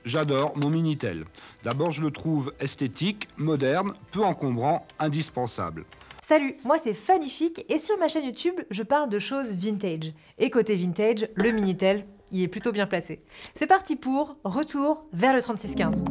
J'adore mon Minitel. D'abord, je le trouve esthétique, moderne, peu encombrant, indispensable. Salut, moi c'est Fannyfic et sur ma chaîne YouTube, je parle de choses vintage. Et côté vintage, le Minitel, il est plutôt bien placé. C'est parti pour retour vers le 3615.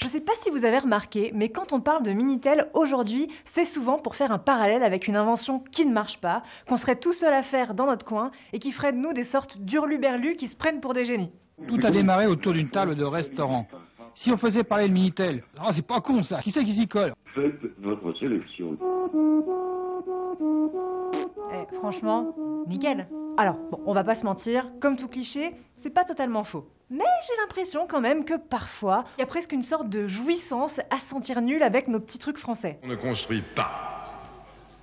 Je sais pas si vous avez remarqué, mais quand on parle de Minitel aujourd'hui, c'est souvent pour faire un parallèle avec une invention qui ne marche pas, qu'on serait tout seul à faire dans notre coin et qui ferait de nous des sortes d'hurluberlus qui se prennent pour des génies. Tout a démarré autour d'une table de restaurant. Si on faisait parler le Minitel, oh, c'est pas con ça, qui c'est qui s'y colle? Faites votre sélection. Franchement, nickel. Alors, bon, on va pas se mentir, comme tout cliché, c'est pas totalement faux. Mais j'ai l'impression quand même que parfois, il y a presque une sorte de jouissance à se sentir nul avec nos petits trucs français. On ne construit pas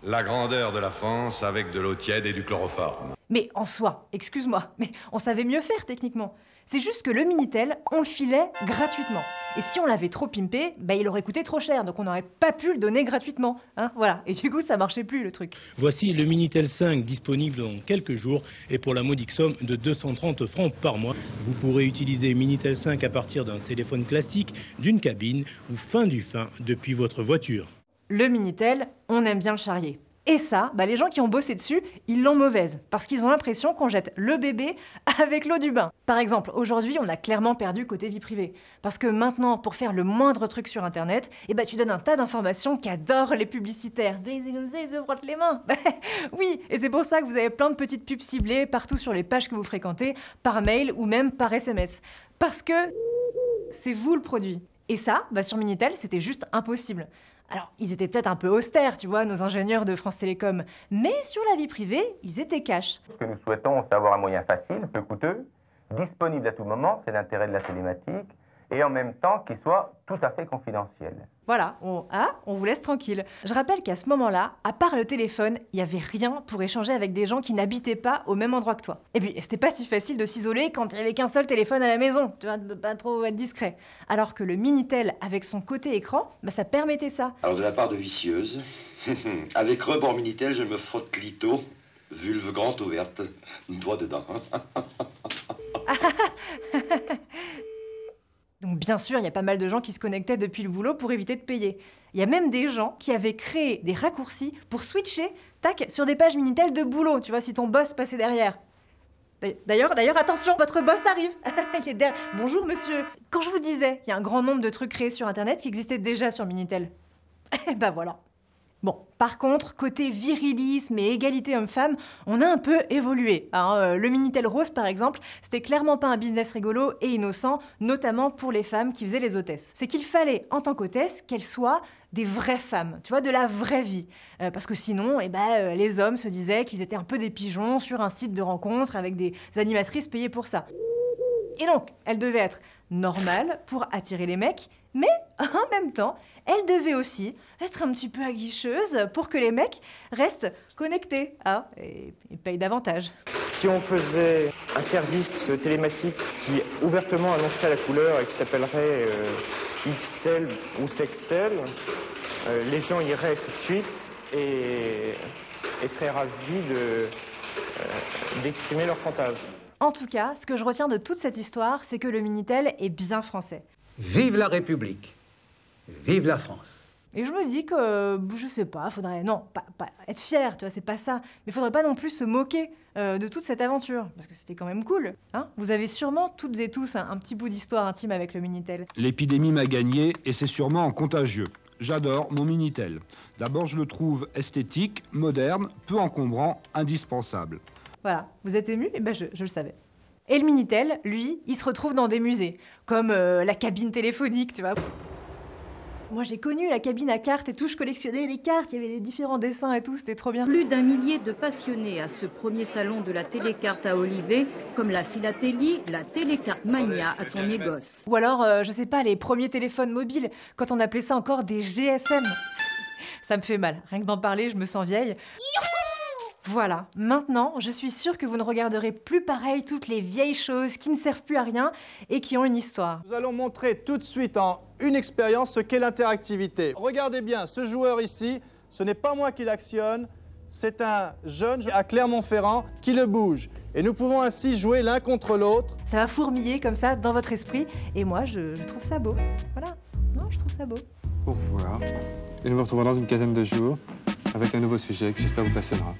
la grandeur de la France avec de l'eau tiède et du chloroforme. Mais en soi, excuse-moi, mais on savait mieux faire techniquement. C'est juste que le Minitel, on le filait gratuitement. Et si on l'avait trop pimpé, bah il aurait coûté trop cher, donc on n'aurait pas pu le donner gratuitement. Hein, voilà. Et du coup, ça marchait plus le truc. Voici le Minitel 5 disponible dans quelques jours et pour la modique somme de 230 francs par mois. Vous pourrez utiliser Minitel 5 à partir d'un téléphone classique, d'une cabine ou fin du fin depuis votre voiture. Le Minitel, on aime bien le charrier. Et ça, bah les gens qui ont bossé dessus, ils l'ont mauvaise, parce qu'ils ont l'impression qu'on jette le bébé avec l'eau du bain. Par exemple, aujourd'hui, on a clairement perdu côté vie privée. Parce que maintenant, pour faire le moindre truc sur Internet, eh bah, tu donnes un tas d'informations qu'adorent les publicitaires. Ils se frottent les mains. Oui, et c'est pour ça que vous avez plein de petites pubs ciblées partout sur les pages que vous fréquentez, par mail ou même par SMS. Parce que c'est vous le produit. Et ça, bah, sur Minitel, c'était juste impossible. Alors, ils étaient peut-être un peu austères, tu vois, nos ingénieurs de France Télécom, mais sur la vie privée, ils étaient cash. Ce que nous souhaitons, c'est avoir un moyen facile, peu coûteux, disponible à tout moment, c'est l'intérêt de la télématique, et en même temps qu'il soit tout à fait confidentiel. Voilà, on vous laisse tranquille. Je rappelle qu'à ce moment-là, à part le téléphone, il n'y avait rien pour échanger avec des gens qui n'habitaient pas au même endroit que toi. Et puis, c'était pas si facile de s'isoler quand il n'y avait qu'un seul téléphone à la maison, tu vois, de pas trop être discret. Alors que le Minitel, avec son côté écran, bah ça permettait ça. Alors de la part de vicieuse, avec rebord Minitel, je me frotte lito, vulve grande ouverte, doigt dedans. Donc bien sûr, il y a pas mal de gens qui se connectaient depuis le boulot pour éviter de payer. Il y a même des gens qui avaient créé des raccourcis pour switcher, tac, sur des pages Minitel de boulot, tu vois, si ton boss passait derrière. D'ailleurs, attention, votre boss arrive. Il est derrière. Bonjour monsieur. Quand je vous disais qu'il y a un grand nombre de trucs créés sur Internet qui existaient déjà sur Minitel. Eh ben voilà. Bon, par contre, côté virilisme et égalité homme-femme, on a un peu évolué. Hein. Le Minitel rose, par exemple, c'était clairement pas un business rigolo et innocent, notamment pour les femmes qui faisaient les hôtesses. C'est qu'il fallait, en tant qu'hôtesse, qu'elles soient des vraies femmes, tu vois, de la vraie vie. Parce que sinon, les hommes se disaient qu'ils étaient un peu des pigeons sur un site de rencontre avec des animatrices payées pour ça. Et donc, elle devait être normale pour attirer les mecs, mais en même temps, elle devait aussi être un petit peu aguicheuse pour que les mecs restent connectés et payent davantage. Si on faisait un service télématique qui ouvertement annoncerait la couleur et qui s'appellerait Xtel ou Sextel, les gens iraient tout de suite et seraient ravis d'exprimer leurs fantasmes. En tout cas, ce que je retiens de toute cette histoire, c'est que le Minitel est bien français. Vive la République! Vive la France! Et je me dis que, je sais pas, faudrait, non, pas être fier, tu vois, c'est pas ça, mais faudrait pas non plus se moquer de toute cette aventure, parce que c'était quand même cool, hein. Vous avez sûrement toutes et tous un petit bout d'histoire intime avec le Minitel. L'épidémie m'a gagné et c'est sûrement contagieux. J'adore mon Minitel. D'abord, je le trouve esthétique, moderne, peu encombrant, indispensable. Voilà, vous êtes ému? Eh ben je le savais. Et le Minitel, lui, il se retrouve dans des musées, comme la cabine téléphonique, tu vois. Moi j'ai connu la cabine à cartes et tout, je collectionnais les cartes, il y avait les différents dessins et tout, c'était trop bien. Plus d'un millier de passionnés à ce premier salon de la télécarte à Olivet, comme la philatélie, la télécarte mania à son négoce. Ou alors, je sais pas, les premiers téléphones mobiles, quand on appelait ça encore des GSM. Ça me fait mal, rien que d'en parler, je me sens vieille. Voilà, maintenant, je suis sûre que vous ne regarderez plus pareil toutes les vieilles choses qui ne servent plus à rien et qui ont une histoire. Nous allons montrer tout de suite en une expérience ce qu'est l'interactivité. Regardez bien, ce joueur ici, ce n'est pas moi qui l'actionne, c'est un jeune à Clermont-Ferrand qui le bouge. Et nous pouvons ainsi jouer l'un contre l'autre. Ça va fourmiller comme ça dans votre esprit. Et moi, je trouve ça beau. Voilà. Moi, je trouve ça beau. Au revoir. Et nous nous retrouvons dans une quinzaine de jours avec un nouveau sujet qui j'espère vous passionnera.